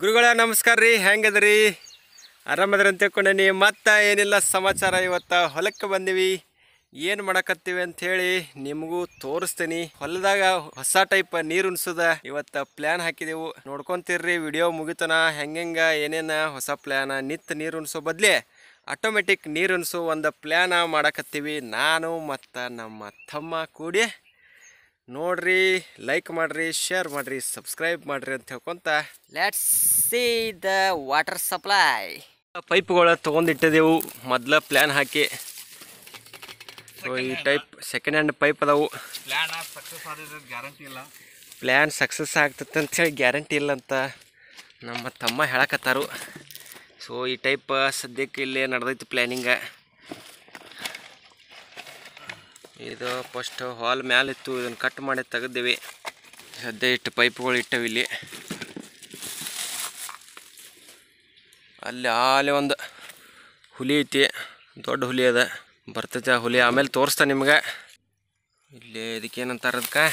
ಗುರುಗಳ ನಮಸ್ಕಾರ ರೀ. ಹೆಂಗದ್ರಿ? ಆರಾಮದ್ರಿ ಅಂತ ತಿಳ್ಕೊಂಡೇನಿ. ಮತ್ತು ಏನಿಲ್ಲ ಸಮಾಚಾರ, ಇವತ್ತು ಹೊಲಕ್ಕೆ ಬಂದೀವಿ. ಏನು ಮಾಡಕತ್ತೀವಿ ಅಂಥೇಳಿ ನಿಮಗೂ ತೋರಿಸ್ತೀನಿ. ಹೊಲದಾಗ ಹೊಸ ಟೈಪ್ ನೀರು ಉಣಿಸೋದ ಇವತ್ತು ಪ್ಲ್ಯಾನ್ ಹಾಕಿದೆವು. ನೋಡ್ಕೊತಿರ್ರಿ ವಿಡಿಯೋ ಮುಗಿತನ. ಹೆಂಗೆ ಏನೇನು ಹೊಸ ಪ್ಲ್ಯಾನ. ನಿತ್ ನೀರು ಉಣಿಸೋ ಬದಲೇ ಆಟೋಮೆಟಿಕ್ ನೀರು ಉಣಿಸೋ ಒಂದು ಪ್ಲ್ಯಾನ ಮಾಡಕತ್ತೀವಿ ನಾನು ಮತ್ತು ನಮ್ಮ ತಮ್ಮ ಕೂಡಿ. ನೋಡ್ರಿ, ಲೈಕ್ ಮಾಡಿರಿ, ಶೇರ್ ಮಾಡಿರಿ, ಸಬ್ಸ್ಕ್ರೈಬ್ ಮಾಡಿರಿ ಅಂತ ಹೇಳ್ಕೊಂತ let's see the water supply. ಪೈಪ್ಗಳು ತೊಗೊಂಡಿಟ್ಟಿದ್ದೆವು ಮೊದಲ ಪ್ಲ್ಯಾನ್ ಹಾಕಿ. ಸೊ ಈ ಟೈಪ್ ಸೆಕೆಂಡ್ ಹ್ಯಾಂಡ್ ಪೈಪ್ ಅದಾವು. ಪ್ಲ್ಯಾನ್ ಸಕ್ಸಸ್ ಆಗ್ತದೆ ಅಂಥೇಳಿ ಗ್ಯಾರಂಟಿ ಇಲ್ಲ ಅಂತ ನಮ್ಮ ತಮ್ಮ ಹೇಳಕತ್ತಾರು. ಸೊ ಈ ಟೈಪ್ ಸದ್ಯಕ್ಕೆ ಇಲ್ಲೇ ನಡೆದೈತಿ ಪ್ಲ್ಯಾನಿಂಗ. ಇದು ಫಸ್ಟ್ ಹಾಲ್ ಮ್ಯಾಲಿತ್ತು, ಇದನ್ನು ಕಟ್ ಮಾಡಿ ತೆಗೆದೇವಿ. ಸದ್ಯ ಇಟ್ಟು ಪೈಪ್ಗಳು ಇಟ್ಟವು ಇಲ್ಲಿ. ಅಲ್ಲಿ ಒಂದು ಹುಲಿ ಐತಿ, ದೊಡ್ಡ ಹುಲಿ ಅದ, ಬರ್ತೈತೆ ಆ ಹುಲಿ. ಆಮೇಲೆ ತೋರಿಸ್ತಾ ನಿಮ್ಗೆ. ಇಲ್ಲಿ ಇದಕ್ಕೇನಂತಾರೆ, ಅದಕ್ಕೆ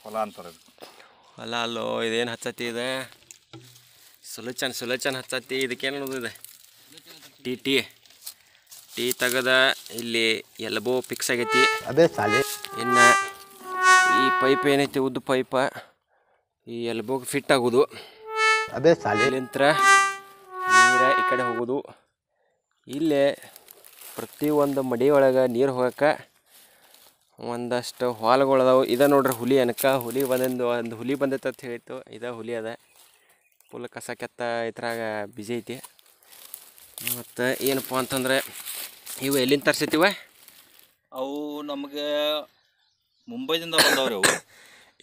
ಹೊಲ ಅಂತಾರೆ. ಹೊಲ ಅಲ್ಲೋ, ಇದೇನು ಹಚ್ಚತಿ ಇದೆ, ಸುಲಚನ್ ಹಚ್ಚತಿ. ಇದಕ್ಕೇನು ಅನ್ನೋದು ಇದೆ, ಟೀ ತೆಗದ ಇಲ್ಲಿ ಎಲ್ಬೋ ಫಿಕ್ಸ್ ಆಗೈತಿ. ಅದೇ ಸಾಲಿ. ಇನ್ನು ಈ ಪೈಪ್ ಏನೈತಿ, ಉದ್ದ ಪೈಪ ಈ ಎಲ್ಬೋಗೆ ಫಿಟ್ ಆಗೋದು. ಅದೇ ಸಾಲಿ. ಇಲ್ಲಿಂತ್ರ ನೀರ ಈ ಕಡೆ ಹೋಗೋದು. ಇಲ್ಲೇ ಪ್ರತಿಯೊಂದು ಮಡಿ ಒಳಗೆ ನೀರು ಹೋಗಕ್ಕೆ ಒಂದಷ್ಟು ಹಾಲ್ಗಳದಾವು. ಇದೆ ನೋಡ್ರಿ ಹುಲಿ. ಏನಕ್ಕೆ ಹುಲಿ ಒಂದು ಹುಲಿ ಬಂದೈತೆ ಅಂತ ಹೇಳಿತ್ತು. ಇದೇ ಹುಲಿ ಅದ. ಫುಲ್ ಕಸ ಕೆತ್ತ ಇದ್ರಾಗ ಬಿಜಿ ಐತಿ. ಮತ್ತು ಏನಪ್ಪ ಅಂತಂದರೆ, ಇವು ಎಲ್ಲಿಂದ ತರ್ಸಿತಿವ? ಅವು ನಮಗೆ ಮುಂಬೈದಿಂದ ಬಂದವ್ರಿ. ಅವು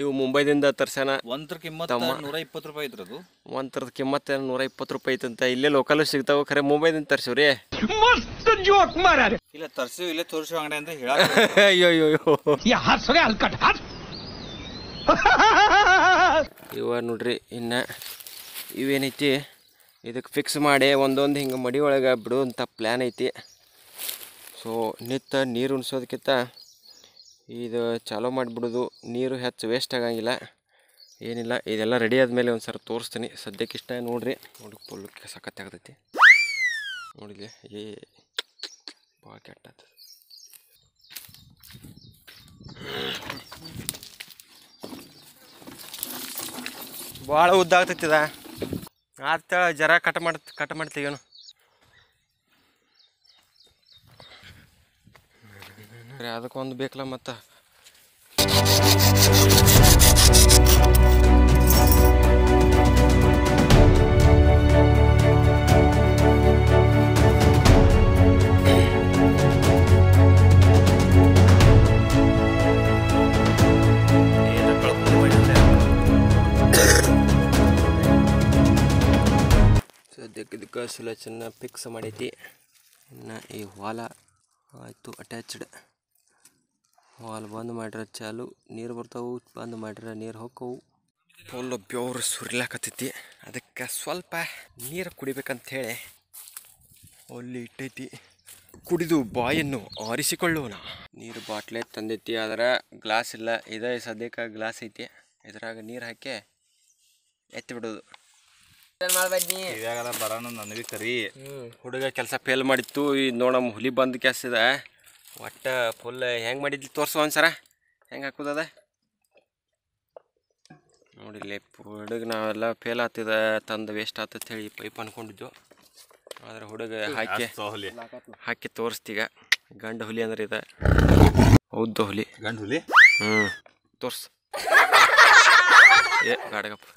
ಇವು ಮುಂಬೈದಿಂದ ತರ್ಸ್ಯಾನ. ಒಂದ್ರ ಕಿಮ್ಮತ್ 120 ರೂಪಾಯಿ ಐತ್ರದು. ಒಂಥರದ ಕಿಮ್ಮತ್ತು 120 ರೂಪಾಯಿ ಐತಂತ. ಇಲ್ಲೇ ಲೋಕಲ್ ಸಿಗ್ತಾವೆ, ಖರೆ ಮುಂಬೈದಿಂದ ತರ್ಸಿವ್ರಿ. ಇಲ್ಲ ತರ್ಸಿವ್, ಇಲ್ಲೇ ತೋರಿಸೋ ಅಂಗಡಿ ಅಂತ ಹೇಳ. ಅಯ್ಯೋ ಇವ ನೋಡ್ರಿ. ಇನ್ನು ಇವೇನೈತಿ, ಇದಕ್ಕೆ ಫಿಕ್ಸ್ ಮಾಡಿ ಒಂದೊಂದು ಹಿಂಗೆ ಮಡಿ ಒಳಗೆ ಬಿಡುವಂಥ ಪ್ಲ್ಯಾನ್ ಐತಿ. ಸೊ ನಿತ್ತ ನೀರು ಉಣಿಸೋದಕ್ಕಿಂತ ಇದು ಚಾಲೂ ಮಾಡಿಬಿಡೋದು. ನೀರು ಹೆಚ್ಚು ವೇಸ್ಟ್ ಆಗಂಗಿಲ್ಲ, ಏನಿಲ್ಲ. ಇದೆಲ್ಲ ರೆಡಿ ಆದಮೇಲೆ ಒಂದು ಸಲ ತೋರಿಸ್ತೀನಿ. ಸದ್ಯಕ್ಕೆ ಇಷ್ಟ ನೋಡ್ರಿ. ನೋಡಿ ಫುಲ್ ಸಖತ್ತಾಗ್ತೈತಿ ನೋಡಿದ್ಲೆ. ಭಾಳ ಕೆಟ್ಟ ಭಾಳ ಉದ್ದ ಆಗ್ತೈತಿದ. ಆತ ಜರ ಕಟ್ ಮಾಡ್ತೀವನು. ಅದಕ್ಕೊಂದು ಬೇಕಲ್ಲ ಮತ್ತು. ಸದ್ಯಕ್ಕೆ ಇದಕ್ಕೆ ಸುಲಚನ್ನ ಫಿಕ್ಸ್ ಮಾಡೈತಿ. ಇನ್ನು ಈ ವಾಲ ಆಯಿತು ಅಟ್ಯಾಚ್ಡ್. ವಾಲ್ ಬಂದ್ ಮಾಡ್ರೆ ಚಾಲು, ನೀರು ಬರ್ತಾವು. ಬಂದ್ ಮಾಡ್ರೆ ನೀರು ಹೋಕ್ಕವು. ಫುಲ್ ಬೆವ್ರು ಸುರಿಲಾಕತ್ತೈತಿ. ಅದಕ್ಕೆ ಸ್ವಲ್ಪ ನೀರು ಕುಡಿಬೇಕಂಥೇಳಿ ಅಲ್ಲಿ ಇಟ್ಟೈತಿ. ಕುಡಿದು ಬಾಯನ್ನು ಆರಿಸಿಕೊಳ್ಳೋಣ. ನೀರು ಬಾಟ್ಲೆ ತಂದೈತಿ, ಆದರೆ ಗ್ಲಾಸ್ ಇಲ್ಲ. ಇದೇ ಸದ್ಯಕ್ಕೆ ಗ್ಲಾಸ್ ಐತಿ. ಇದ್ರಾಗ ನೀರು ಹಾಕಿ ಎತ್ತಿ ಬಿಡೋದು. ಬರೋಣ ನನಗೆ ಕರಿ. ಹುಡುಗ ಕೆಲಸ ಫೇಲ್ ಮಾಡಿತ್ತು. ಇದು ನೋಡ, ನಮ್ಮ ಹುಲಿ ಬಂದು ಕೆಲ್ಸದ ಒಟ್ಟು ಫುಲ್ ಹೆಂಗೆ ಮಾಡಿದ್ಲಿ ತೋರಿಸು ಒಂದ್ಸರ. ಹೆಂಗೆ ಹಾಕೋದದ ನೋಡಿಲ್ಲಿ. ಹುಡುಗ ನಾವೆಲ್ಲ ಫೇಲ್ ಆಗ್ತಿದ ತಂದು ವೇಸ್ಟ್ ಆಗ್ತದೆ ಹೇಳಿ ಪೈಪ್ ಅಂದ್ಕೊಂಡಿದ್ದು. ಆದರೆ ಹುಡುಗ ಹಾಕಿ ತೋರಿಸ್ತೀಗ. ಗಂಡು ಹುಲಿ ಅಂದ್ರೆ ಇದೆ. ಹೌದು ಹುಲಿ, ಗಂಡು ಹುಲಿ. ತೋರ್ಸು. ಗಾಡಗಪ್ಪ.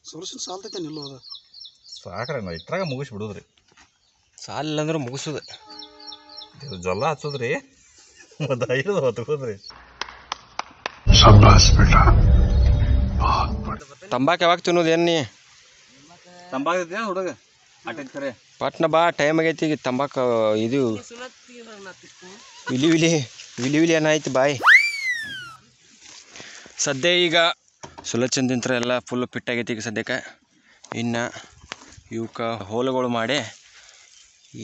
ಸೊಲ್ಯೂಷನ್ ಸಾಲ್ತೈತೆ ನಿಲ್ಲೋದ ಸಾಕ್ರಿ. ನಾವು ಇಟ್ರಾಗ ಮುಗಿಸ್ಬಿಡುದ್ರಿ. ಸಾಲಿಲ್ಲ ಅಂದ್ರೆ ಮುಗಿಸೋದು. ಜೊಲ್ಲ ಹಚ್ಚೋದ್ರಿ, ಮತ್ತು ಐದು ಹೊತ್ಕೋದ್ರಿ. ತಂಬಾಕು ಯಾವಾಗ ತಿನ್ನೋದು? ಏನು ನೀ ತಂಬಾಕು ಹುಡುಗ ಅಟ್ಟೈತೆ ಖರೆ. ಪಟ್ನ ಬಾ, ಟೈಮ್ ಆಗೈತಿ. ಈಗ ತಂಬಾಕು ಇದು ವಿಲಿ ವಿಲಿ ವಿಲಿ ವಿಲಿ ಏನಾಯ್ತು ಬಾಯ್. ಸದ್ಯ ಈಗ ಸುಲಚನ್ ತಿಂತ್ರ ಎಲ್ಲ ಫುಲ್ ಫಿಟ್ ಆಗೈತಿ ಈಗ ಸದ್ಯಕ್ಕೆ. ಇನ್ನು ಇವಕ್ಕೆ ಹೋಲುಗಳು ಮಾಡಿ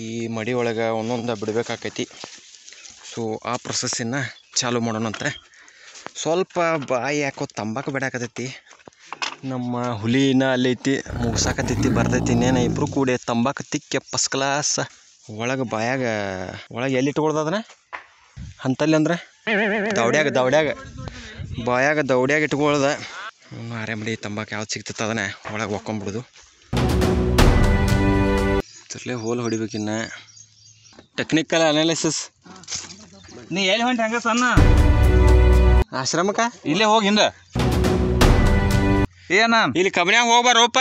ಈ ಮಡಿ ಒಳಗೆ ಒಂದೊಂದು ಬಿಡಬೇಕಾಕೈತಿ. ಸೊ ಆ ಪ್ರೊಸೆಸ್ಸನ್ನು ಚಾಲು ಮಾಡೋಣಂತೆ. ಸ್ವಲ್ಪ ಬಾಯಿ ಯಾಕೋ ತಂಬಾಕು ಬಿಡಾಕತೈತಿ. ನಮ್ಮ ಹುಲಿನ ಅಲ್ಲಿ ಐತಿ, ಮುಗ್ಸಾಕತೈತಿ, ಬರ್ತೈತಿ. ಇನ್ನೇನು ಇಬ್ಬರು ಕೂಡಿ ತಂಬಾಕು ತಿಕ್ಕೆ ಫಸ್ಟ್ ಕ್ಲಾಸ್ ಒಳಗೆ ಬಾಯಾಗ ಒಳಗೆ ಎಲ್ಲಿ ಇಟ್ಕೊಳ್ದದನ ಅಂತಲ್ಲಿ ಅಂದ್ರೆ ದೌಡ್ಯಾಗ ಬಾಯಾಗ ದೌಡ್ಯಾಗ ಇಟ್ಕೊಳ್ದ. ಆರಾಮಡಿ ತಂಬಾಕು ಯಾವ್ದು ಸಿಗ್ತೈತೆ ಅದನ್ನ ಒಳಗೆ ಒಕ್ಕೊಂಬಿಡೋದು. ತರ್ಲೆ ಹೋಲ್ ಹೊಡಿಬೇಕಿನ್ನ. Technical analysis. ನೀ ಎಲ್ಲಿ ಹೊಂಟಿ ಹಂಗ ಸಣ್ಣ ಆಶ್ರಮಕ್ಕ ಇಲ್ಲೇ ಹೋಗಿ ಹಿಂದ ಏನ ಇಲ್ಲಿ ಕಬ್ನ್ಯಾಗ ಹೋಗ್ಬಾರೋಪ.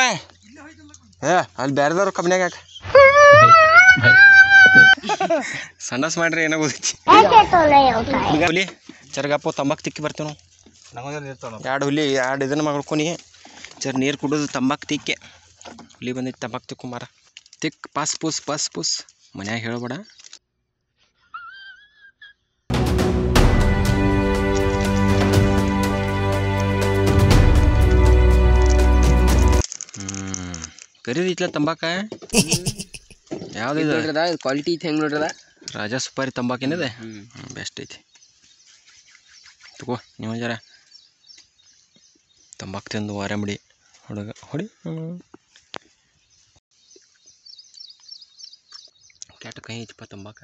ಅಲ್ಲಿ ಬೇರೆದವ್ರು ಕಬ್ನ್ಯಾಗ ಯಾಕೆ ಸಂಡಾಸ್ ಮಾಡ್ರಿ ಏನೋ ಗೊತ್ತೈತಿ. ಹುಲಿ ಚರ್ಗಪ್ಪ ತಂಬಾಕು ತಿಕ್ಕಿ ಬರ್ತೀವಿ ನಾವು. ಎರಡು ಹುಲಿ ಎರಡು ಇದನ್ನು ಮಾಡ್ಕೊನಿ ಚರ್ ನೀರು ಕುಡಿದು ತಂಬಾಕು ತಿಕ್ಕೆ. ಹುಲಿ ಬಂದೈತಿ ತಂಬಾಕು ತಿಕ್ಕೊಂಬಾರ. ತಿಕ್ ಪಾಸ್ ಪೂಸ್ ಮನ್ಯಾಗ ಹೇಳ್ಬೇಡ. ಕರೀದಿತ್ಲ ತಂಬಾಕ ಯಾವ್ದು ಕ್ವಾಲಿಟಿ ಐತಿ ಹೆಂಗೆ ನೋಡ್ರದ ರಾಜಾ ಸುಪಾರಿ ತಂಬಾಕೇನಿದೆ. ಬೆಸ್ಟ್ ಐತಿ ತಗೋ. ನೀವು ಜರ ತಂಬಾಕು ತಿಂದು ವಾರಂಬಿಡಿ ಹುಡುಗ ಹೊಡಿ. ಕೆಟ್ಟ ಕೈ ಐತಿಪ್ಪ ತಂಬಾಕ.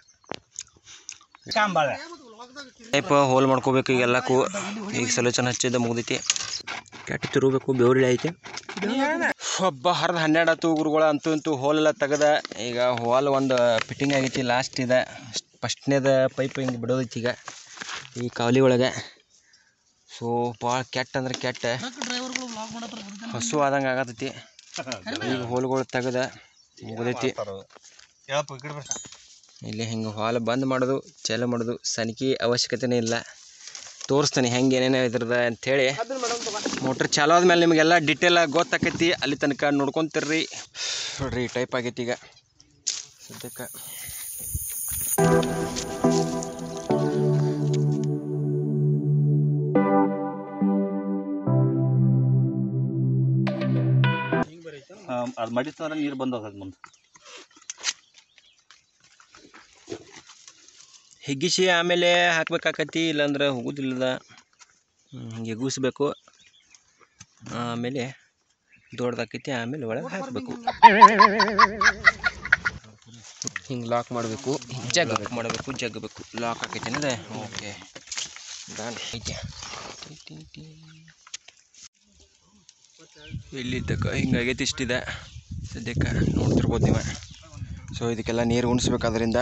ಟೈಪ್ ಹೋಲ್ ಮಾಡ್ಕೋಬೇಕು ಈಗ ಎಲ್ಲಕ್ಕೂ. ಈಗ ಸಲೋಚನ ಹಚ್ಚಿದ್ದ ಮುಗ್ದೈತಿ. ಕೆಟ್ಟ ತಿರುಗಬೇಕು, ಬೆವರಿಳಿ ಐತಿ. ಒಬ್ಬ 12 ಆತು ಗುರುಗಳ. ಅಂತೂ ಇಂತೂ ಹೋಲೆಲ್ಲ ತೆಗೆದ. ಈಗ ಹೋಲ್ ಒಂದು ಫಿಟ್ಟಿಂಗ್ ಆಗೈತಿ. ಲಾಸ್ಟ್ ಇದೆ ಫಸ್ಟ್ನೇದ ಪೈಪ್ ಹಿಂಗೆ ಬಿಡೋದೈತಿ ಈಗ ಈ ಕಾವಲಿ ಒಳಗೆ. ಸೊ ಭಾಳ ಕೆಟ್ಟ ಅಂದ್ರೆ ಕೆಟ್ಟ ಹಸು ಆದಂಗೆ ಆಗತೈತಿ. ಈಗ ಹೋಲ್ಗಳು ತೆಗೆದ ಮುಗ್ದೈತಿ. ಇಲ್ಲಿ ಹಿಂಗೆ ಹಾಲು ಬಂದ್ ಮಾಡೋದು ಚಾಲು ಮಾಡೋದು ಸನಿಕಿ ಅವಶ್ಯಕತೆನೇ ಇಲ್ಲ. ತೋರಿಸ್ತಾನೆ ಹೆಂಗೆ ಏನೇನೋ ಇದ್ರದ ಅಂಥೇಳಿ. ಮೋಟ್ರ್ ಚಾಲು ಆದ್ಮೇಲೆ ನಿಮಗೆಲ್ಲ ಡಿಟೇಲಾಗಿ ಗೊತ್ತಾಕೈತಿ. ಅಲ್ಲಿ ತನಕ ನೋಡ್ಕೊತಿರ್ರಿ. ನೋಡ್ರಿ ಟೈಪ್ ಆಗೈತಿ ಈಗ ಸದ್ಯಕ್ಕೆ. ಅದು ಮಡಿತಂದ್ರೆ ನೀರು ಬಂದದ ಮುಂದೆ ಹಿಗ್ಗಿಸಿ ಆಮೇಲೆ ಹಾಕ್ಬೇಕಾಕತಿ. ಇಲ್ಲಾಂದ್ರೆ ಹೋಗೋದಿಲ್ಲದ. ಹಿಂಗೆ ಎಗುಸ್ಬೇಕು. ಆಮೇಲೆ ದೊಡ್ಡದಾಕೈತಿ. ಆಮೇಲೆ ಒಳಗೆ ಹಾಕಬೇಕು. ಹಿಂಗೆ ಲಾಕ್ ಮಾಡಬೇಕು. ಜಗ್ಗಬೇಕು. ಲಾಕ್ ಆಕೈತಿ ಅನ್ನೋದೇ. ಓಕೆ ಡನ್ ಐತೆ. ಇಲ್ಲಿ ತಕ್ಕ ಹಿಂಗಾಗೈತಿ. ಇಷ್ಟಿದೆ ಸದ್ಯಕ್ಕೆ ನೋಡ್ತಿರ್ಬೋದು ನೀವು. ಸೊ ಇದಕ್ಕೆಲ್ಲ ನೀರು ಉಣಿಸ್ಬೇಕಾದ್ರಿಂದ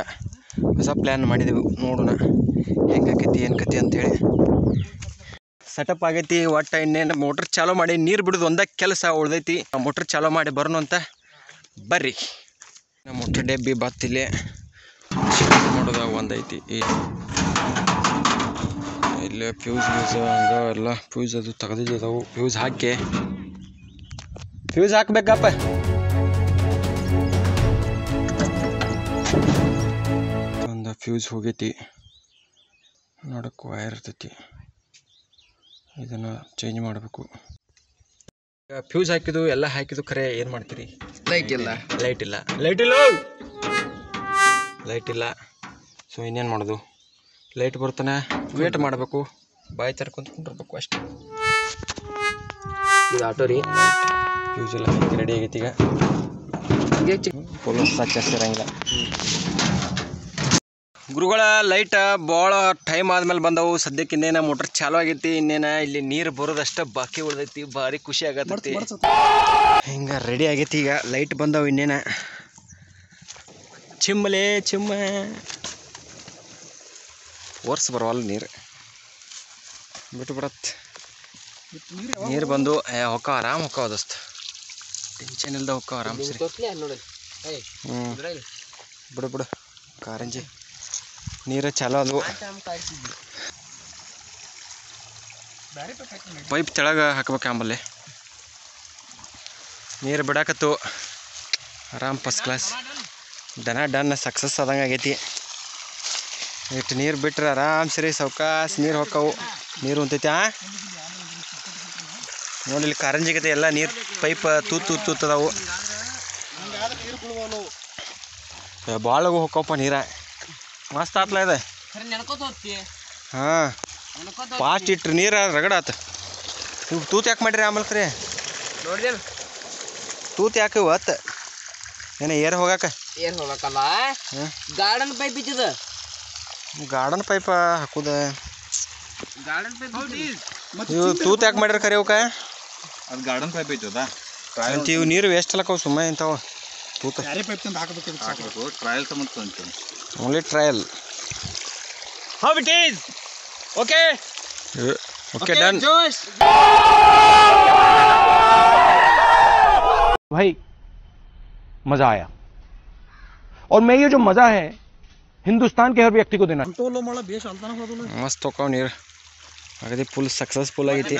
ಹೊಸ ಪ್ಲ್ಯಾನ್ ಮಾಡಿದೆವು. ನೋಡೋಣ ಹೆಂಗಾಕೈತಿ ಏನು ಕತಿ ಅಂಥೇಳಿ. ಸೆಟಪ್ ಆಗೈತಿ. ಒಟ್ಟು ಇನ್ನೇನು ಮೋಟ್ರ್ ಚಾಲೂ ಮಾಡಿ ನೀರು ಬಿಡೋದು ಒಂದೇ ಕೆಲಸ ಉಳ್ದೈತಿ. ಮೋಟ್ರ್ ಚಾಲೂ ಮಾಡಿ ಬರೋಣ ಅಂತ ಬರ್ರಿ. ಮೋಟ್ರ್ ಡೆಬ್ಬಿ ಬತ್ತಿಲ್ಲೇ ಮಾಡೋದು ಒಂದೈತಿ. ಇಲ್ಲೇ ಫ್ಯೂಸ್ ಹಂಗೆ ಎಲ್ಲ ಫ್ಯೂಸ್ ಅದು ತೆಗೆದಿದ್ದವು. ಫ್ಯೂಸ್ ಹಾಕ್ಬೇಕಪ್ಪ. ಒಂದು ಫ್ಯೂಸ್ ಹೋಗೈತಿ. ನೋಡಕ್ಕೆ ವೈರ್ ಇರ್ತೈತಿ. ಇದನ್ನು ಚೇಂಜ್ ಮಾಡಬೇಕು. ಫ್ಯೂಸ್ ಹಾಕಿದ್ದು ಎಲ್ಲ ಹಾಕಿದ್ದು ಖರೆ ಏನು ಮಾಡ್ತೀರಿ? ಲೈಟ್ ಇಲ್ಲ. ಸೊ ಇನ್ನೇನು ಮಾಡೋದು? ಲೈಟ್ ಬರ್ತಾನೆ ವೇಟ್ ಮಾಡಬೇಕು. ಬಾಯಿ ತರ್ಕೊಂಡ್ಕೊಂಡಿರ್ಬೇಕು ಅಷ್ಟೇ. ಇದು ಆಟೋ ರೀ. ಫ್ಯೂಸ್ ಎಲ್ಲ ರೆಡಿ ಆಗೈತಿ ಈಗ. ಫುಲ್ ಸಚ್ಚಿರಂಗಿಲ್ಲ ಗುರುಗಳ. ಲೈಟ್ ಭಾಳ ಟೈಮ್ ಆದ್ಮೇಲೆ ಬಂದವು. ಸದ್ಯಕ್ಕೆ ಇನ್ನೇನು ಮೋಟ್ರ್ ಚಾಲು ಆಗೈತಿ. ಇನ್ನೇನು ಇಲ್ಲಿ ನೀರು ಬರೋದಷ್ಟು ಬಾಕಿ ಉಳ್ದೈತಿ. ಭಾರಿ ಖುಷಿ ಆಗತ್ತೈತಿ. ಹಿಂಗೆ ರೆಡಿ ಆಗೈತಿ ಈಗ. ಲೈಟ್ ಬಂದವು. ಇನ್ನೇನು ಚಿಮ್ಮ ವರ್ಷ ಬರೋಲ್ಲ ನೀರು ಬಿಟ್ಟು ಬಿಡತ್ತೆ. ನೀರು ಬಂದು ಹೊಕ್ಕ ಆರಾಮ್ ಹೊಕ್ಕ ದೋಸ್ತ. ಟೆನ್ಷನ್ ಇಲ್ದ ಹೊಕ್ಕ ಆರಾಮ್ ಸರಿ. ಬಿಡು ಕಾರಂಜಿ ನೀರು ಚಾಲು ಅದು. ಪೈಪ್ ತೆಳಗೆ ಹಾಕ್ಬೇಕು. ಆಂಬಲ್ಲಿ ನೀರು ಬಿಡಾಕತ್ತು ಆರಾಮ್ ಫಸ್ಟ್ ಕ್ಲಾಸ್. ದನ ಡನ್ ಸಕ್ಸಸ್ ಆದಂಗೆ ಆಗೈತಿ. ಇಷ್ಟು ನೀರು ಬಿಟ್ರೆ ಆರಾಮ್ ಸರಿ ಸೌಕಾಸ್ ನೀರು ಹೊಕ್ಕವು. ನೀರು ಉಂತೈತಿ. ನೋಡಿ ಇಲ್ಲಿ ಕಾರಂಜಿಗತೆ ಎಲ್ಲ ನೀರು ಪೈಪ್ ತೂತದಾವು. ಭಾಳಗು ಹೊಕ್ಕವಪ್ಪ ನೀರ. ಮಸ್ತ್ ಆತ್ಲ ಇದೆ. ಹಾಂ ಫಾಸ್ಟ್ ಇಟ್ರಿ ನೀರು ರಗಡಾತ. ಇವು ತೂತು ಯಾಕೆ ಮಾಡಿರಿ ಆಮೇಲೆ ಕರೆ ನೋಡಿದೆ ತೂತು ಯಾಕೆ ಇವತ್ತು ಏನ ಏರ್ ಹೋಗಕ್ಕ ಹೋಗಕ್ಕಲ್ಲ. ಗಾರ್ಡನ್ ಪೈಪ್ ಇದ್ದದ. ಗಾರ್ಡನ್ ಪೈಪ ಹಾಕುದ. ಗಾರ್ಡನ್ ಪೈಪ್ ಇವು ತೂತು ಯಾಕೆ ಮಾಡಿರಿ ಕರೆ ಅವಕ್ಕ? ಅದು ಗಾರ್ಡನ್ ಪೈಪ್ ಐತದ ಅಂತ ಇವು ನೀರು ವೇಸ್ಟ್ ಅಲ್ಲಕ್ಕವು ಸುಮ್ಮನೆ ಇಂಥವು ತೂತು ಬೇರೆ ಪೈಪ್ ತಂದು ಹಾಕಬೇಕು. ಟ್ರಯಲ್ ಸಂಬಂಧ ಅಂತೀನಿ. Only trial. How it is. Okay okay done भाई मज़ा आया और मैं ये जो मज़ा है हिंदुस्तान के हर व्यक्ति को देना. ಕಂಟ್ರೋಲ್ ಮಾಡೋ ಬೇಷ್ ಅಂತಾನೆ ಹೋದಲ್ಲ. ಮಸ್ತ್ ಹೋಕ್ಕವು ನೀರು ಆಗದಿ. ಫುಲ್ ಸಕ್ಸಸ್ಫುಲ್ ಆಗೈತಿ.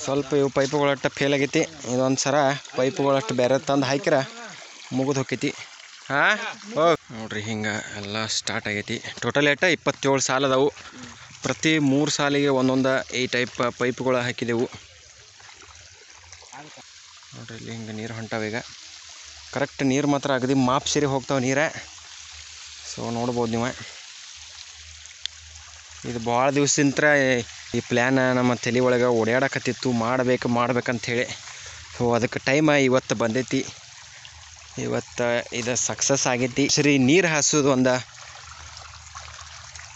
ಸ್ವಲ್ಪ ಇವು ಪೈಪುಗಳಷ್ಟು ಫೇಲ್ ಆಗೈತಿ. ಇದೊಂದು ಸರ ಪೈಪುಗಳಷ್ಟು ಬೇರೆ ತಂದು ಹಾಕಿರ ಮುಗಿದು ಹೋಕೈತಿ. ಹಾಂ ಹೋಗಿ ನೋಡ್ರಿ ಹಿಂಗೆ ಎಲ್ಲ ಸ್ಟಾರ್ಟ್ ಆಗೈತಿ. ಟೋಟಲ್ 27 ಸಾಲ ಅದಾವು. ಪ್ರತಿ 3 ಸಾಲಿಗೆ ಒಂದೊಂದು ಈ ಟೈಪ್ ಪೈಪ್ಗಳು ಹಾಕಿದೆವು. ನೋಡ್ರಿ ಇಲ್ಲಿ ಹಿಂಗೆ ನೀರು ಹೊಂಟಾವೀಗ. ಕರೆಕ್ಟ್ ನೀರು ಮಾತ್ರ ಅಗದಿ ಮಾಪ್ ಸೇರಿ ಹೋಗ್ತಾವೆ ನೀರೇ. ಸೊ ನೋಡ್ಬೋದು ನೀವು. ಇದು ಭಾಳ ದಿವಸದಿಂದ ಈ ಪ್ಲ್ಯಾನ್ ನಮ್ಮ ತಲೆ ಒಳಗೆ ಓಡಾಡಕತ್ತಿತ್ತು. ಮಾಡ್ಬೇಕಂಥೇಳಿ. ಸೊ ಅದಕ್ಕೆ ಟೈಮ್ ಇವತ್ತು ಬಂದೈತಿ. ಇವತ್ತು ಇದು ಸಕ್ಸಸ್ ಆಗೈತಿ. ಸರಿ ನೀರು ಹಾಸೋದು ಒಂದು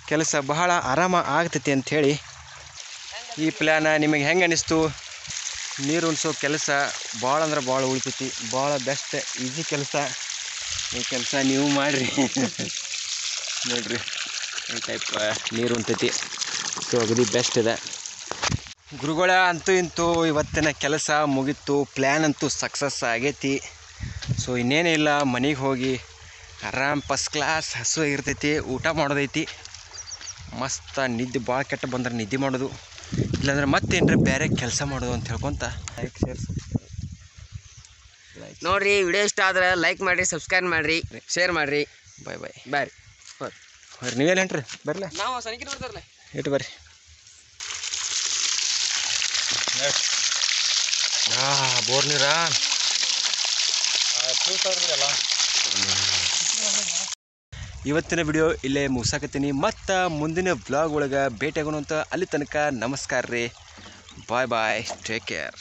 ಕೆಲಸ ಬಹಳ ಆರಾಮ ಆಗ್ತೈತಿ ಅಂಥೇಳಿ ಈ ಪ್ಲ್ಯಾನ. ನಿಮಗೆ ಹೆಂಗೆ ಅನ್ನಿಸ್ತು? ನೀರು ಉಣಿಸೋ ಕೆಲಸ ಭಾಳ ಅಂದ್ರೆ ಭಾಳ ಉಳಿತೈತಿ. ಭಾಳ ಬೆಸ್ಟ್ ಈಸಿ ಕೆಲಸ. ಈ ಕೆಲಸ ನೀವು ಮಾಡಿರಿ. ನೋಡ್ರಿ ಈ ಟೈಪ್ ನೀರು ಉಣ್ತೈತಿ. ಸೊ ಅಗದಿ ಬೆಸ್ಟ್ ಇದೆ ಗುರುಗಳ. ಅಂತೂ ಇಂತೂ ಇವತ್ತಿನ ಕೆಲಸ ಮುಗೀತು. ಪ್ಲ್ಯಾನ್ ಅಂತೂ ಸಕ್ಸಸ್ ಆಗೈತಿ. ಸೊ ಇನ್ನೇನಿಲ್ಲ, ಮನೆಗೆ ಹೋಗಿ ಆರಾಮ್ ಫಸ್ಟ್ ಕ್ಲಾಸ್ ಹಸು ಇರ್ತೈತಿ. ಊಟ ಮಾಡೋದೈತಿ. ಮಸ್ತ್ ನಿದ್ದೆ ಭಾಳ ಕೆಟ್ಟ ಬಂದ್ರೆ ನಿದ್ದೆ ಮಾಡೋದು, ಇಲ್ಲಾಂದ್ರೆ ಮತ್ತೇನ್ರಿ ಬೇರೆ ಕೆಲಸ ಮಾಡೋದು ಅಂತ ಹೇಳ್ಕೊತ ಲೈಕ್ ನೋಡ್ರಿ. ವಿಡಿಯೋ ಇಷ್ಟ ಆದ್ರೆ ಲೈಕ್ ಮಾಡಿರಿ, ಸಬ್ಸ್ಕ್ರೈಬ್ ಮಾಡಿರಿ, ಶೇರ್ ಮಾಡಿರಿ. ಬಾಯ್ ಬಾಯ್ ಬಾಯ್. ಬರ್ರಿ. ನೀವೇನು ಹೇಳ್ರಿ? ಬರಲ್ಲ ನಾವು ಸನಿಕೆ ನೋಡ್ತಾರಲ್ಲ ಇಟ್ಟು ಬರ್ರಿ. ಬೋರ್ ನೀರಾ ಇವತ್ತಿನ ವಿಡಿಯೋ ಇಲ್ಲೇ ಮುಗಿಸಾಕತ್ತೀನಿ. ಮತ್ತು ಮುಂದಿನ ವ್ಲಾಗ್ ಒಳಗೆ ಭೇಟಿಯಾಗೋಣ ಅಂತ. ಅಲ್ಲಿ ತನಕ ನಮಸ್ಕಾರ ರೀ. Bye bye. Take care.